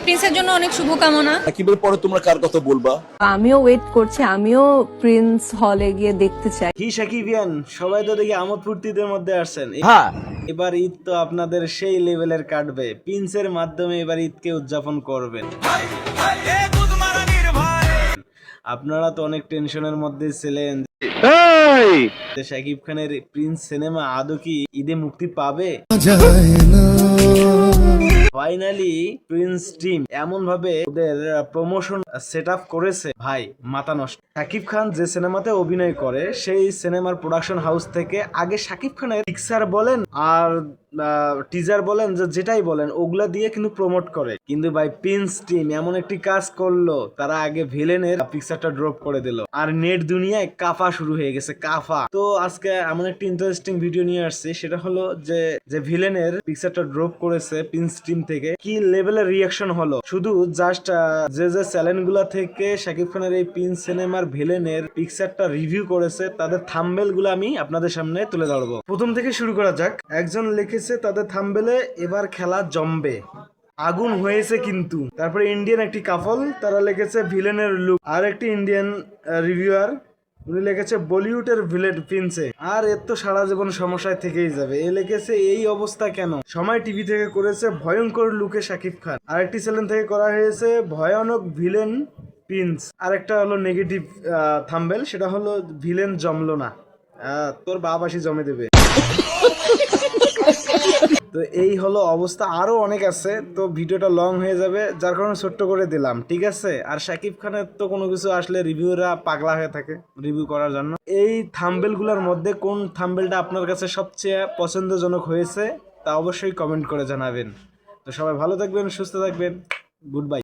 প্রিন্সের জন্য অনেক শুভকামনা। সাকিবের পরে তোমরা কার কথা বলবা? আমিও ওয়েট করছি, আমিও প্রিন্স হলে গিয়ে দেখতে চাই। কি সাকিবিয়ান, সবাই তো দেখি আমোদ ফুর্তিদের মধ্যে আসছেন। হ্যাঁ, এবার ঈদ তো আপনাদের সেই লেভেলের কাটবে, প্রিন্সের মাধ্যমে এবার ঈদকে উদযাপন করবেন। আপনারা তো অনেক টেনশনের মধ্যে ছিলেন যে শাকিব খানের প্রিন্স সিনেমা আদৌ কি ঈদে মুক্তি পাবে। ফাইনালি প্রিন্স টিম এমন ভাবে ওদের প্রমোশন সেট আপ করেছে, ভাই মাথা নষ্ট। শাকিব খান যে সিনেমাতে অভিনয় করে সেই সিনেমার প্রোডাকশন হাউস থেকে আগে শাকিব খানের পিকচার বলেন আর টিজার বলেন, যেটাই বলেন ওগুলা দিয়ে কিন্তু প্রমোট করে। কিন্তু ভাই প্রিন্স টিম এমন একটি কাজ করলো, তারা আগে ভিলেনের পিকচারটা ড্রপ করে দিল, আর নেট দুনিয়ায় কাফা শুরু হয়ে গেছে, কাফা। তো আজকে এমন একটি ইন্টারেস্টিং ভিডিও নিয়ে আসছে, সেটা হলো যে ভিলেনের পিকচারটা ড্রপ করেছে প্রিন্স টিম থেকে, কি লেভেলের রিয়াকশন হলো। শুধু জাস্ট যে চ্যানেল গুলা থেকে শাকিব খানের এই প্রিন্স সিনেমার ভিলেনের পিকচারটা রিভিউ করেছে, তাদের থাম্বেল গুলো আমি আপনাদের সামনে তুলে ধরবো। প্রথম থেকে শুরু করা যাক। একজন লিখেছে তাদের থাম্বেলে, এবার খেলা জমবে, আগুন হয়েছে কিন্তু। তারপরে ইন্ডিয়ান একটি কাপল, তারা লিখেছে ভিলেনের লুক। আর একটি ইন্ডিয়ান রিভিউয়ার, উনি লিখেছে বলিউডের ভিলেন প্রিন্সে, আর এর তো সারা জীবন সমস্যায় থেকেই যাবে। এ লিখেছে এই অবস্থা কেন। সময় টিভি থেকে করেছে ভয়ঙ্কর লুকে শাকিব খান। আরেকটি চ্যানেল থেকে করা হয়েছে ভয়ানক ভিলেন প্রিন্স। আরেকটা হলো নেগেটিভ থাম্বেল, সেটা হলো ভিলেন জমলো না, তোর বাপ আসি জমে দেবে। তো এই হলো অবস্থা, আরো অনেক আছে, তো ভিডিওটা লং হয়ে যাবে, যার কারণে ছোট্ট করে দিলাম, ঠিক আছে। আর শাকিব খানের তো কোনো কিছু আসলে রিভিউরা পাগলা হয়ে থাকে রিভিউ করার জন্য। এই থাম্বেল গুলোর মধ্যে কোন থাম্বেলটা আপনার কাছে সবচেয়ে পছন্দজনক হয়েছে তা অবশ্যই কমেন্ট করে জানাবেন। তো সবাই ভালো থাকবেন, সুস্থ থাকবেন, গুড বাই।